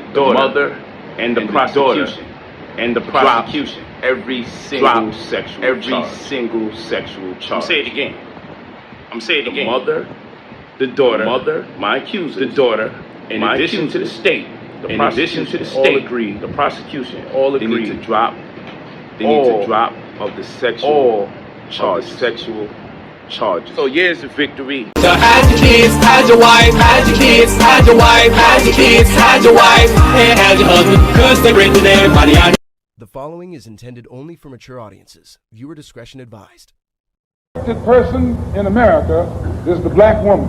the daughter, mother, and the prosecution, every single sexual charge. I'm say it again. The mother, the daughter, my accuser, the daughter, in addition to the state, the prosecution, all agree. They need to drop of the sexual charges. So years of victory. So had your kids, had your wife, had your kids, had your wife, had your kids, had your wife, and had your husband, cause they're great with everybody out here. The following is intended only for mature audiences. Viewer discretion advised. The person in America is the black woman.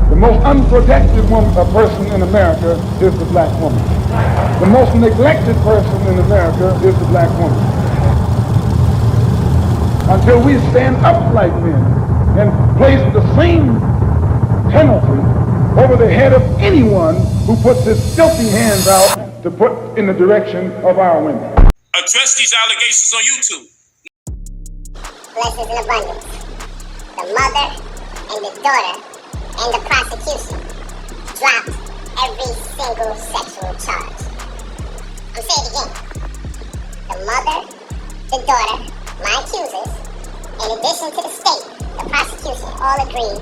The most unprotected person in America is the black woman. The most neglected person in America is the black woman. Until we stand up like men and place the same penalty over the head of anyone who puts his filthy hands out to put in the direction of our women. Address these allegations on YouTube. Blessings in abundance. The mother and the daughter and the prosecution dropped every single sexual charge. I'm saying it again. The mother, the daughter, my accusers, in addition to the state, the prosecution, all agreed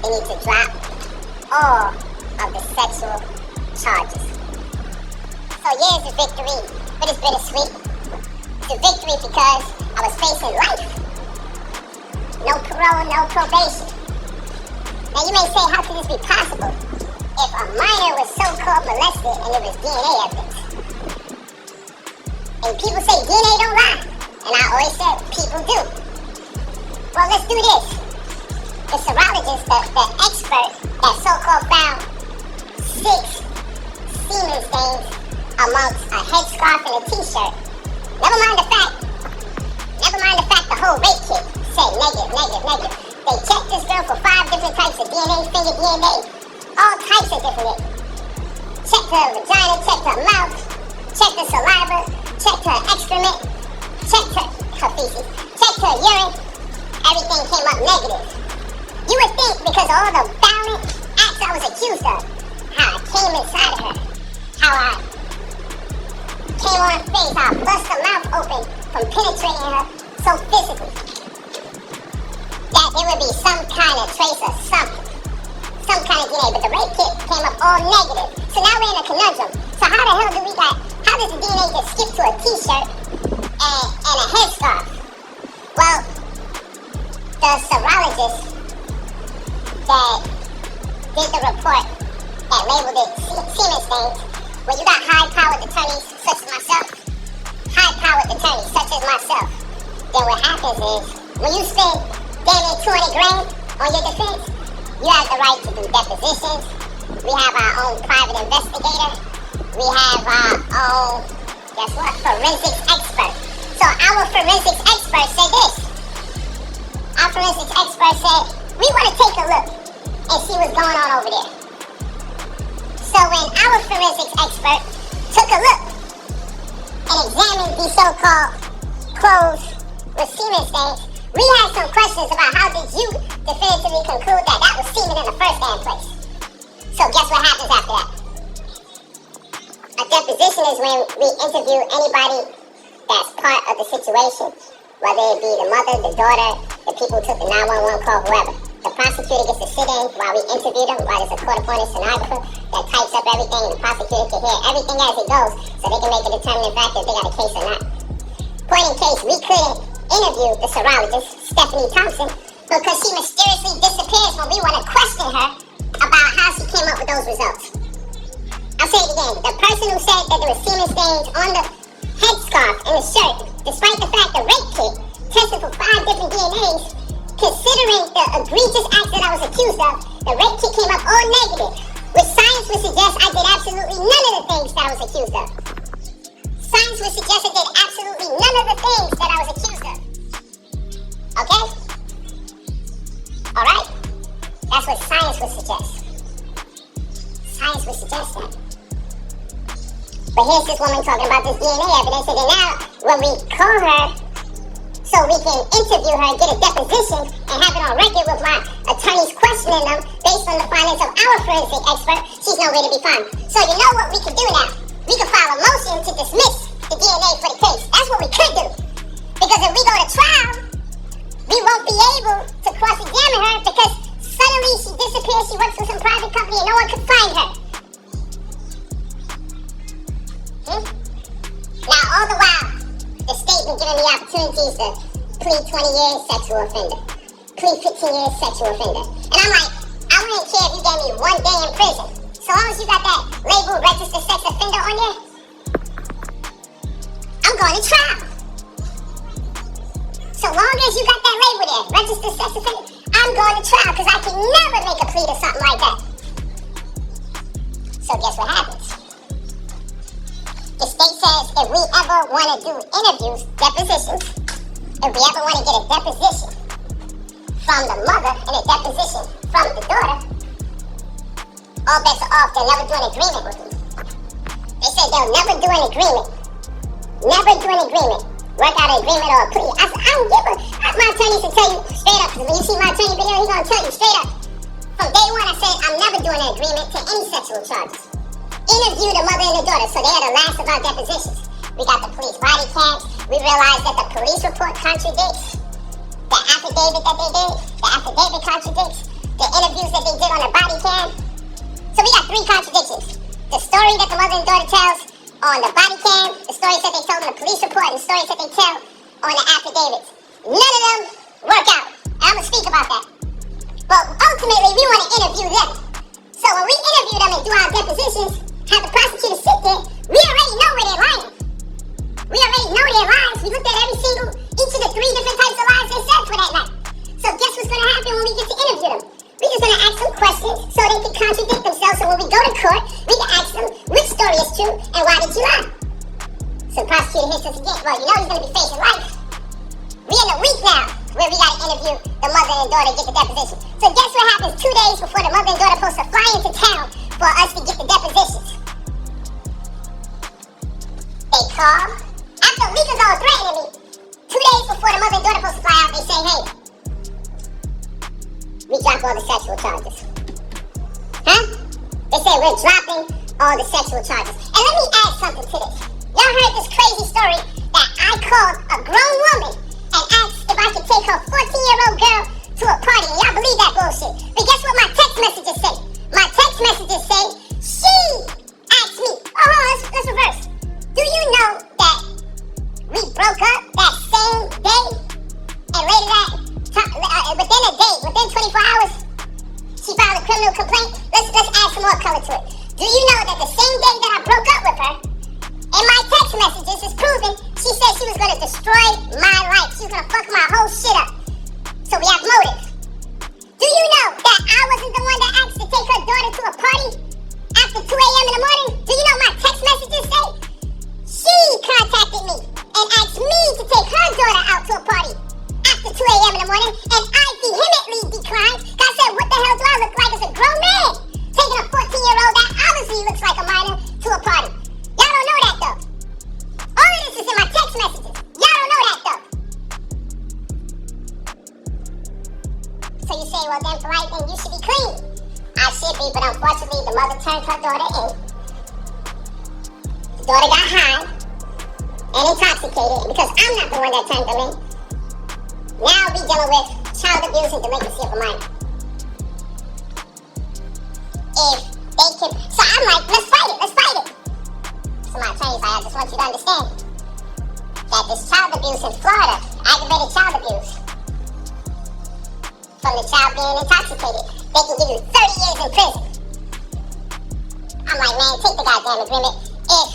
they need to drop all of the sexual charges. So yeah, it's a victory, but it's bittersweet. It's a victory because I was facing life. No parole, no probation. Now you may say, how could this be possible if a minor was so-called molested and there was DNA evidence? And people say DNA don't lie. And I always said, people do. Well, let's do this. The serologist, the expert that so-called found 6 semen stains amongst a headscarf and a t-shirt. Never mind the fact the whole rape kit said negative. They checked this girl for 5 different types of DNA, finger DNA, all types of different. Checked her vagina, checked her mouth, checked her saliva, checked her excrement, checked her feces, checked her urine. Everything came up negative. You would think because of all the violent acts I was accused of, how I came inside of her, how I came on face, how I bust her mouth open from penetrating her so physically, that there would be some kind of trace of something, some kind of DNA, but the rape kit came up all negative. So now we're in a conundrum. So how the hell how does the DNA just skip to a t-shirt and a headscarf? Well, the serologist that did the report that labeled it semen stains, when you got high-powered attorneys such as myself, then what happens is, when you spend damn near $200,000 on your defense, you have the right to do depositions. We have our own private investigator. We have our own, forensics expert. So our forensics expert said this. Our forensics expert said, we want to take a look and see what's going on over there. So when our forensics expert took a look and examined these so-called clothes with semen stains, we had some questions about how did you definitively conclude that was semen in the first damn place. So guess what happens after that? A deposition is when we interview anybody that's part of the situation, whether it be the mother, the daughter, the people who took the 911 call, whoever. The prosecutor gets to sit in while we interview them, while there's a court-appointed stenographer that types up everything, and the prosecutor can hear everything as it goes, so they can make a determining factor if they got a case or not. Point in case, we couldn't interview the serologist, Stephanie Thompson, because she mysteriously disappears when we want to question her about how she came up with those results. I'll say it again. The person who said that there were semen stains on the headscarf and the shirt, despite the fact the rape kit tested for 5 different DNAs, considering the egregious acts that I was accused of, the rape kit came up all negative, which science would suggest I did absolutely none of the things that I was accused of. Science would suggest I did absolutely none of the things that I was accused of. Okay? Alright? That's what science would suggest. Science would suggest that. But here's this woman talking about this DNA evidence, and then now, when we call her so we can interview her and get a deposition and have it on record with my attorneys questioning them based on the findings of our forensic expert. She's nowhere to be found. So you know what we can do now? We can file a motion to dismiss the DNA for the case. That's what we could do. Because if we go to trial, we won't be able to cross-examine her because suddenly she disappears, she works for some private company and no one could find her. Now, all the while, the state been giving me opportunities to plead 20 years sexual offender, plead 15 years sexual offender. And I'm like, I wouldn't care if you gave me 1 day in prison. So long as you got that label registered sex offender on there, I'm going to trial. So long as you got that label there, registered sex offender, I'm going to trial because I can never make a plea to something like that. So guess what happens? The state says if we ever want to do interviews, depositions, if we ever want to get a deposition from the mother and a deposition from the daughter, all bets are off. They'll never do an agreement with me. They said they'll never do an agreement. Never do an agreement. Work out an agreement or a plea. I said, I don't give a... My attorney should tell you straight up, because when you see my attorney video, he's going to tell you straight up. From day one, I said, I'm never doing an agreement to any sexual charges. Interview the mother and the daughter, so they are the last of our depositions. We got the police body cams. We realized that the police report contradicts the affidavit that they did. The affidavit contradicts the interviews that they did on the body cam. So we got 3 contradictions. The story that the mother and daughter tells on the body cam, the stories that they told in the police report, and the stories that they tell on the affidavits. None of them work out. And I'm going to speak about that. But ultimately, we want to interview them. So when we interview them and do our depositions, have the prosecutor sit there, we already know where they're lying. We already know their lies. We looked at each of the 3 different types of lies they said for that night. So guess what's going to happen when we get to interview them? We're just going to ask them questions so they can contradict themselves. So when we go to court, we can ask them which story is true and why did you lie? So the prosecutor hits us again. Well, you know he's going to be facing life. We're in a week now where we got to interview the mother and daughter and get the deposition. So guess what happens 2 days before the mother and daughter are supposed to fly into town for us to get the depositions? They call. After a week ago threatening me, 2 days before the mother and daughter are supposed to fly out, they say, hey, we drop all the sexual charges. Huh? They say we're dropping all the sexual charges. And let me add something to this. Y'all heard this crazy story that I called a grown woman and asked if I could take her 14-year-old girl to a party. And y'all believe that bullshit. But guess what my text messages say? My text messages say, she asked me. Oh, let's reverse. Do you know that we broke up that same day? And later that, within a day, within 24 hours, she filed a criminal complaint? Let's add some more color to it. Do you know that the same day that I broke up with her, in my text messages is proven, she said she was going to destroy my life. She was going to fuck my whole shit up. So we have motive. Do you know that I wasn't the one that asked to take her daughter to a party after 2 a.m. in the morning? Do you know my text messages say? She contacted me and asked me to take her daughter out to a party after 2 a.m. in the morning, and I vehemently declined. I said, what the hell do I look like as a grown man? Taking a 14-year-old that obviously looks like a minor to a party. Y'all don't know that though. All of this is in my text messages. Y'all don't know that though. So you say, well then, Polight, then you should be clean. I should be, but unfortunately the mother turned her daughter in. The daughter got high and intoxicated because I'm not the one that turned them in. Now we dealing with child abuse and delinquency of a minor. If they can, so I'm like, let's fight it. So my attorney's like, I just want you to understand that this child abuse in Florida, aggravated child abuse, from the child being intoxicated, they can give you 30 years in prison. I'm like, man, take the goddamn agreement. If,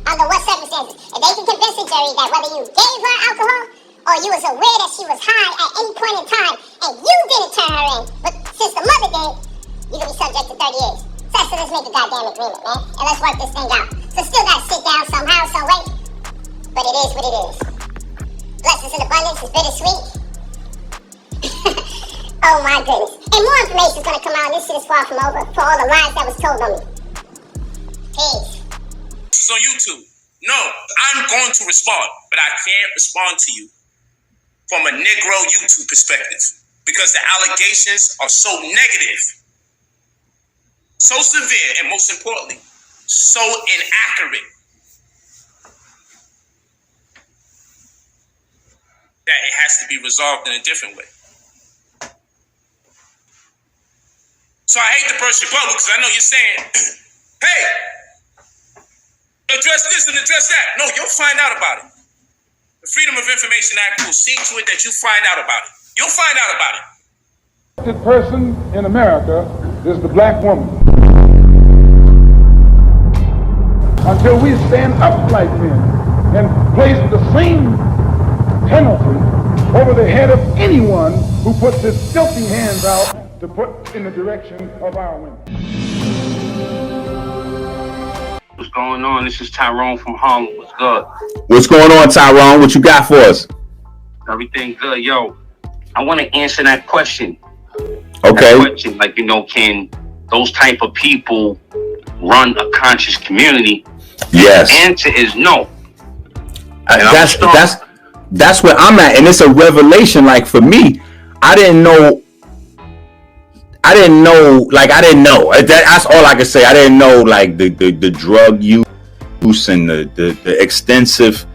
under what circumstances, if they can convince the jury that whether you gave her alcohol or you was aware that she was high at any point in time and you didn't turn her in, but since the mother did, you can be subject to 30 years. So let's make a goddamn agreement, man, and let's work this thing out. So still gotta sit down somehow, some way, but it is what it is. Blessings in abundance is bittersweet. Oh my goodness. And more information is gonna come out, and this shit is far from over for all the lies that was told on me. Peace. This is on YouTube. No, I'm going to respond, but I can't respond to you from a Negro YouTube perspective because the allegations are so negative, so severe, and most importantly, so inaccurate that it has to be resolved in a different way. So I hate to burst your bubble because I know you're saying, hey, address this and address that. No, you'll find out about it. The Freedom of Information Act will see to it that you find out about it. You'll find out about it. The person in America is the black woman. Until we stand up like men and place the same penalty over the head of anyone who puts his filthy hands out to put in the direction of our women. What's going on? This is Tyrone from Harlem. What's good? What's going on, Tyrone? What you got for us? Everything good. Yo, I want to answer that question. Okay. That question, like, can those type of people run a conscious community? Yes. The answer is no. That's where I'm at, and it's a revelation. Like, for me, I didn't know. That's all I can say. I didn't know, like, the drug use and the extensive,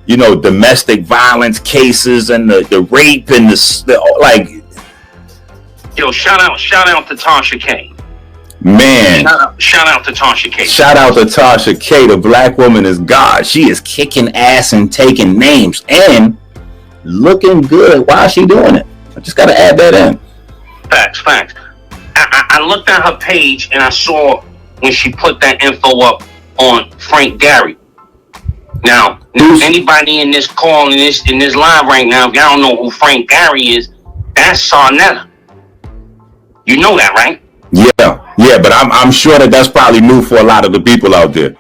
domestic violence cases and the rape and the Yo, shout out to Tasha K. Man. Shout out to Tasha K. Shout out to Tasha K. The black woman is God. She is kicking ass and taking names and looking good while she doing it. I just got to add that in. Facts. I looked at her page and I saw when she put that info up on Frank Gary. Now anybody in this call in this live right now, if y'all don't know who Frank Gary is, that's SANETER. You know that, right? Yeah, but I'm sure that's probably new for a lot of the people out there.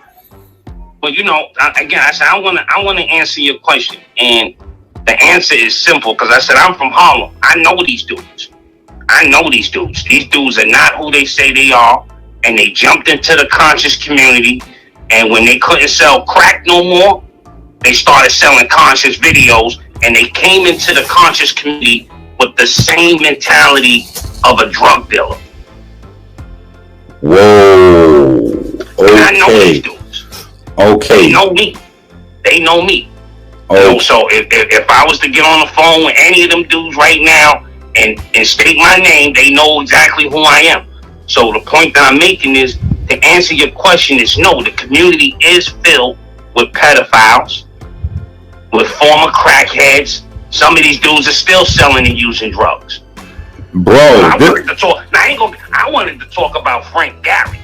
Well, I want to answer your question, and the answer is simple because I said I'm from Harlem. I know these dudes. These dudes are not who they say they are, and they jumped into the conscious community. And when they couldn't sell crack no more, they started selling conscious videos, and they came into the conscious community with the same mentality of a drug dealer. Whoa. Okay. And I know these dudes. Okay. They know me. Oh. So if I was to get on the phone with any of them dudes right now and state my name, they know exactly who I am. So the point that I'm making is, to answer your question, is no, the community is filled with pedophiles, with former crackheads. Some of these dudes are still selling and using drugs. Bro, I wanted to talk about Frank Gary.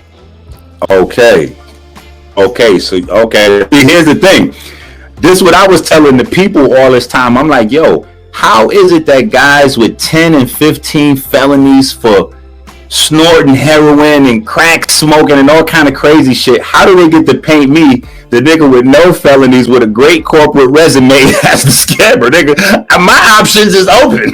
Okay. So here's the thing. This is what I was telling the people all this time. I'm like, yo, how is it that guys with 10 and 15 felonies for snorting heroin and crack smoking and all kind of crazy shit, how do they get to paint me, the nigga with no felonies with a great corporate resume, as the scammer? Nigga, my options is open.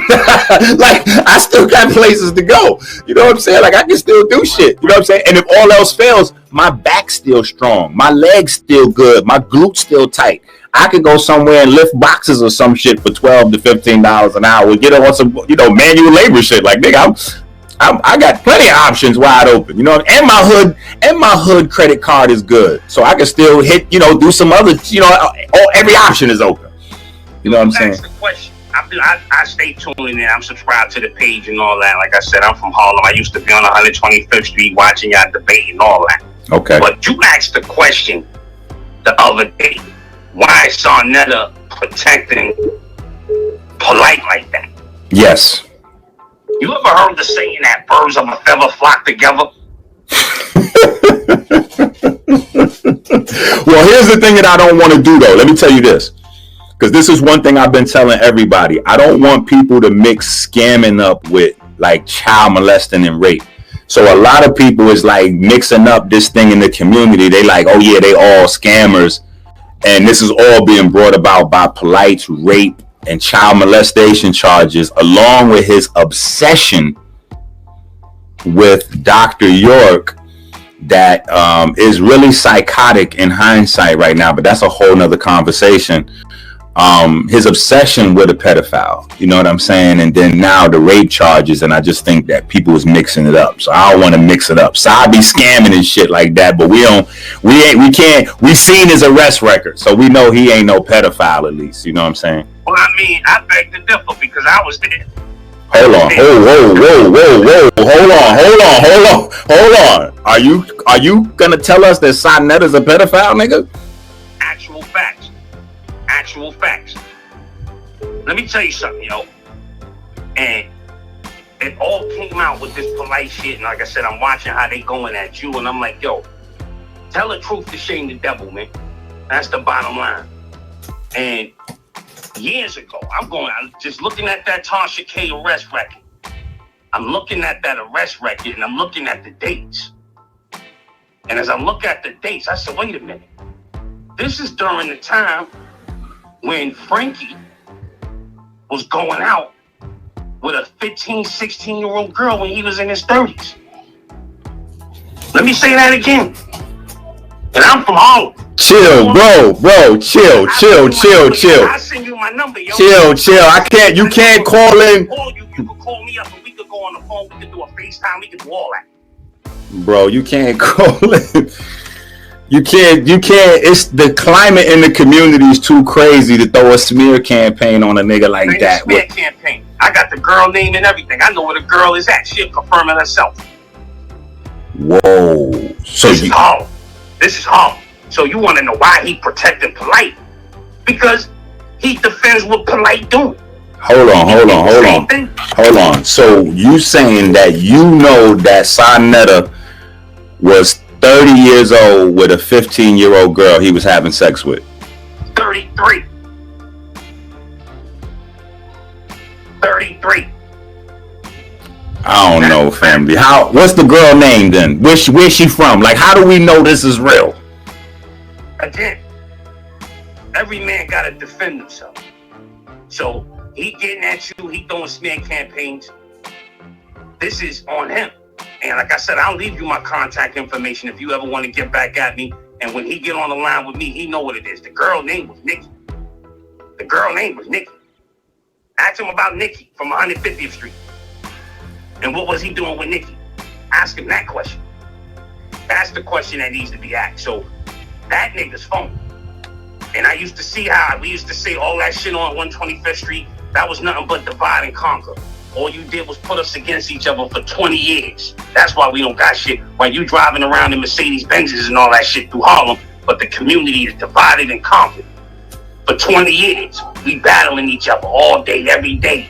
Like, I still got places to go. You know what I'm saying? Like, I can still do shit. You know what I'm saying? And if all else fails, my back's still strong. My leg's still good. My glutes still tight. I could go somewhere and lift boxes or some shit for $12 to $15 an hour. Get on some, manual labor shit. Like, nigga, I got plenty of options wide open, and my hood credit card is good, so I can still hit, do some other, every option is open. You know what I'm saying? That's the question. I stay tuned in. I'm subscribed to the page and all that. Like I said, I'm from Harlem. I used to be on 125th Street watching y'all debate and all that. Okay. But you asked the question the other day, why is SANETER protecting Polight like that? Yes. You ever heard the saying that birds of a feather flock together? Well, here's the thing that I don't want to do, though. Let me tell you this, because this is one thing I've been telling everybody. I don't want people to mix scamming up with, like, child molesting and rape. So a lot of people is like mixing up this thing in the community. They like, oh yeah, they all scammers. And this is all being brought about by Polight's rape and child molestation charges, along with his obsession with Dr. York, that is really psychotic in hindsight right now. But that's a whole nother conversation. his obsession with a pedophile, you know what I'm saying? And then now the rape charges, and I just think that people was mixing it up. So I don't want to mix it up. So I be scamming and shit like that, but we seen his arrest record, so we know he ain't no pedophile, at least, you know what I'm saying? Well, I mean, I beg to differ because I was there. Hold on, hold on. Are you gonna tell us that SANETER's a pedophile, nigga? Actual facts. Let me tell you something, yo. And it all came out with this Polight shit. And like I said, I'm watching how they going at you. And I'm like, yo, tell the truth to shame the devil, man. That's the bottom line. And years ago, I'm just looking at that Tasha K arrest record. I'm looking at that arrest record and I'm looking at the dates. And as I look at the dates, I said, wait a minute. This is during the time when Frankie was going out with a 15, 16-year-old girl when he was in his 30s. Let me say that again. And I'm from Harlem. Chill, bro. Chill. I'll send you my number, yo. Chill. You can't call in. You can call me up and we could go on the phone. We could do a FaceTime. We could do all that. Bro, you can't call in. You can't. It's the climate in the community is too crazy to throw a smear campaign on a nigga like that. Smear campaign. I got the girl name and everything. I know where the girl is at. She'll confirm it herself. Whoa. So this is Harlem. So you want to know why he protecting Polight? Because he defends what Polight doing. Hold on. So you saying that you know that SANETER was 30 years old with a 15-year-old girl he was having sex with? 33. I don't know, family. What's the girl name then? Where's she from? Like, how do we know this is real? Again, every man gotta defend himself. So he getting at you, he throwing smear campaigns. This is on him. And like I said, I'll leave you my contact information if you ever want to get back at me. And when he get on the line with me, he know what it is. The girl name was Nikki. Ask him about Nikki from 150th Street. And what was he doing with Nikki? Ask him that question. That's the question that needs to be asked. So that nigga's phone. And I used to see how we used to say all that shit on 125th Street. That was nothing but divide and conquer. All you did was put us against each other for 20 years. That's why we don't got shit. While you driving around in Mercedes-Benzes and all that shit through Harlem, but the community is divided and conquered. For 20 years, we battling each other all day, every day,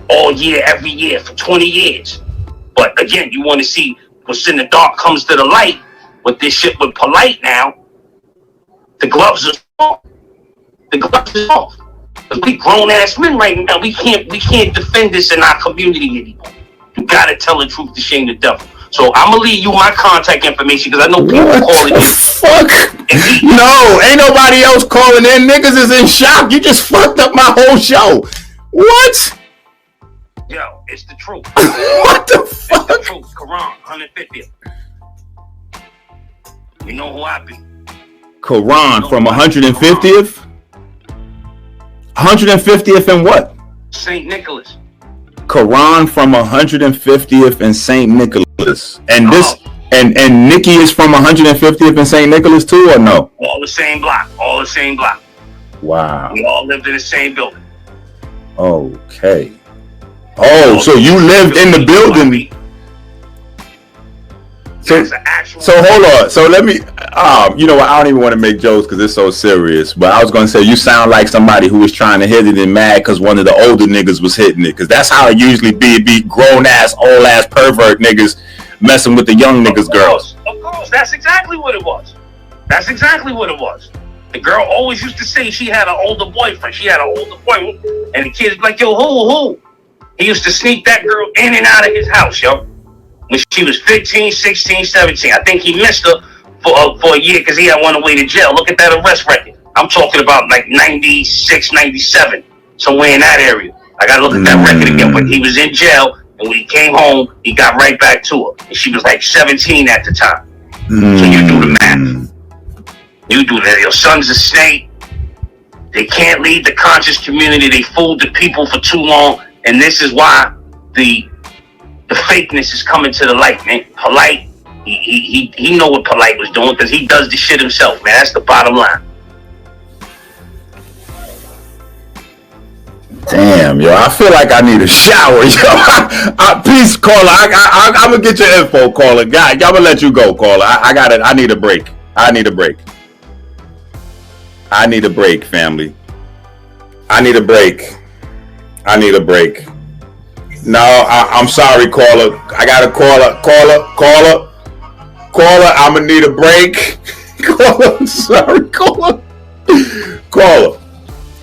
all year, every year, for 20 years. But again, you want to see what's in the dark comes to the light. With this shit with Polight now, the gloves are off. We grown ass men right now. We can't defend this in our community anymore. You gotta tell the truth to shame the devil. So I'm gonna leave you my contact information because I know people calling in. Fuck. No, ain't nobody else calling in. Niggas is in shock. You just fucked up my whole show. What? Yo, it's the truth. What the fuck? It's the truth. Quran, 150th. You know who I be. Quran from 150th? 150th and what? St. Nicholas. Quran from 150th and St. Nicholas. And this and Nikki is from 150th and St. Nicholas too, or no? All the same block. Wow. We all lived in the same building. Okay. Oh, so you lived in the building. So hold on. So let me, you know what? I don't even want to make jokes because it's so serious. But I was going to say, you sound like somebody who was trying to hit it and mad because one of the older niggas was hitting it. Because that's how it usually be grown ass, old ass pervert niggas messing with the young niggas' girls. Of course. That's exactly what it was. The girl always used to say she had an older boyfriend. And the kids be like, yo, who? He used to sneak that girl in and out of his house, yo. When she was 15, 16, 17. I think he missed her for a year because he had won away to jail. Look at that arrest record. I'm talking about like 96, 97, somewhere in that area. I got to look at that record again. But he was in jail, and when he came home, he got right back to her. And she was like 17 at the time. So you do the math. You do that. Your son's a snake. They can't lead the conscious community. They fooled the people for too long. And this is why the fakeness is coming to the light, man. Polight, he know what Polight was doing because he does the shit himself, man. That's the bottom line. Damn, yo, I feel like I need a shower, yo. Peace, caller. I'm gonna get your info, caller. God, I'm gonna let you go, caller. I need a break. I need a break. I need a break, family. I need a break. I need a break. No, I'm sorry, caller. I got a caller. I'm gonna need a break. Caller, I'm sorry, caller. Caller,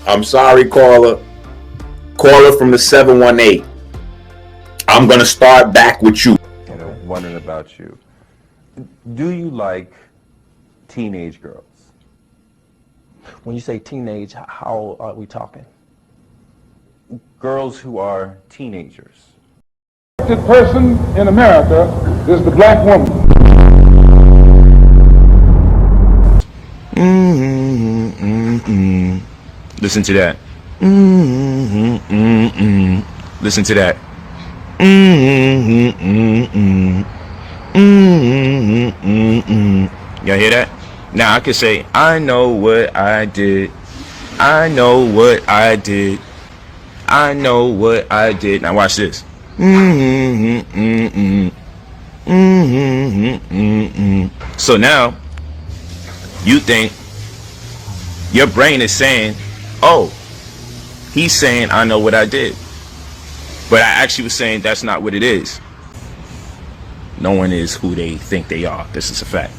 I'm sorry, caller. Caller from the 718. I'm gonna start back with you. Wondering about you. Do you like teenage girls? When you say teenage, how are we talking? Girls who are teenagers. The person in America is the black woman. Listen to that. Listen to that. Y'all hear that? Now I can say, I know what I did. I know what I did. I know what I did. Now watch this. So now you think your brain is saying, oh, he's saying I know what I did. But I actually was saying that's not what it is. No one is who they think they are. This is a fact.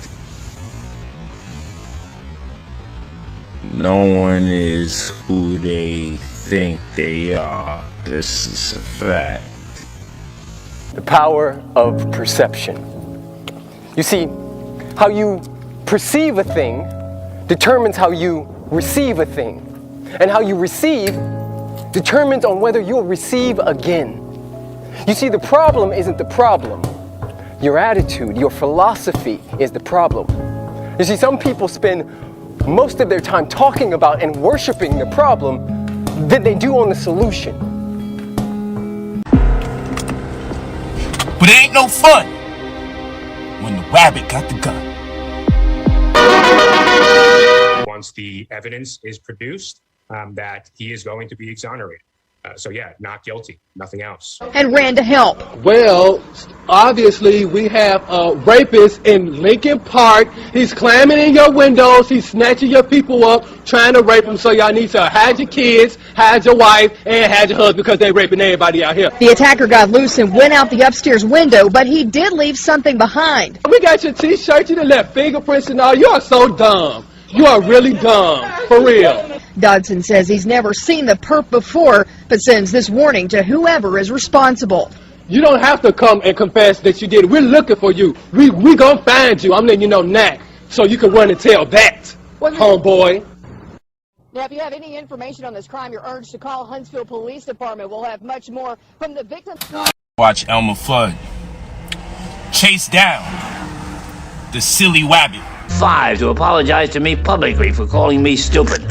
No one is who they think they are. This is a fact. The power of perception. You see, how you perceive a thing determines how you receive a thing. And how you receive determines on whether you'll receive again. You see, the problem isn't the problem. Your attitude, your philosophy is the problem. You see, some people spend most of their time talking about and worshiping the problem than they do on the solution. But it ain't no fun when the rabbit got the gun. Once the evidence is produced, that he is going to be exonerated. So yeah, not guilty, nothing else. And ran to help. Well, obviously we have a rapist in Lincoln Park. He's climbing in your windows. He's snatching your people up, trying to rape them. So y'all need to hide your kids, hide your wife, and hide your husband because they're raping everybody out here. The attacker got loose and went out the upstairs window, but he did leave something behind. We got your t-shirt. You done left fingerprints and all. You are so dumb. You are really dumb, for real. Dodson says he's never seen the perp before, but sends this warning to whoever is responsible. You don't have to come and confess that you did it. We're looking for you. We gonna find you. I'm letting you know now, so you can run and tell that, homeboy. Now, if you have any information on this crime, you're urged to call Huntsville Police Department. We'll have much more from the victim. Watch Elmer Fudd chase down the silly wabbit. 5 to apologize to me publicly for calling me stupid.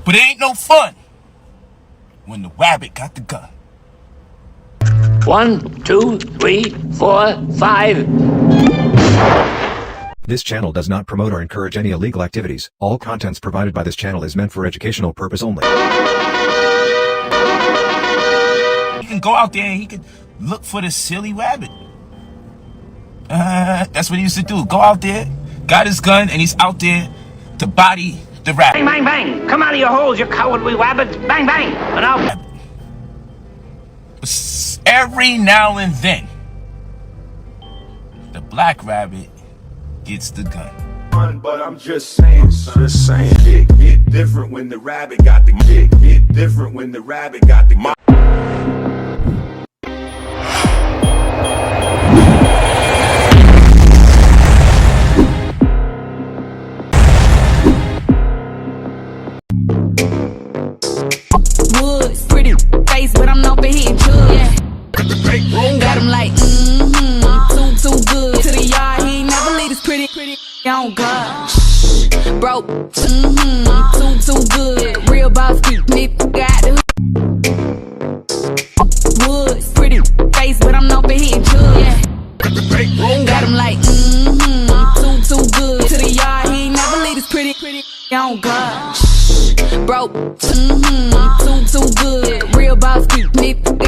But it ain't no fun when the rabbit got the gun. 1, 2, 3, 4, 5. This channel does not promote or encourage any illegal activities. All contents provided by this channel is meant for educational purpose only. He can go out there and he can look for the silly rabbit. That's what he used to do. Go out there, got his gun, and he's out there to body the rabbit. Bang, bang, bang. Come out of your holes, you cowardly rabbit. Bang, bang. And I'll... Every now and then, the black rabbit gets the gun. But I'm just saying, son. Just saying. Get different when the rabbit got the get different when the rabbit got the Woods, pretty face, but I'm known for hitting drugs. Yeah. Got him like, too good. To the yard, he ain't never leave his pretty, on God. Broke, too good. Real boss beat, nigga got the woods. Pretty face, but I'm known for hitting drugs. Yeah. Got him like, too good. To the yard, he ain't never leave this pretty on God. Broke, too good. Real boss beat, nigga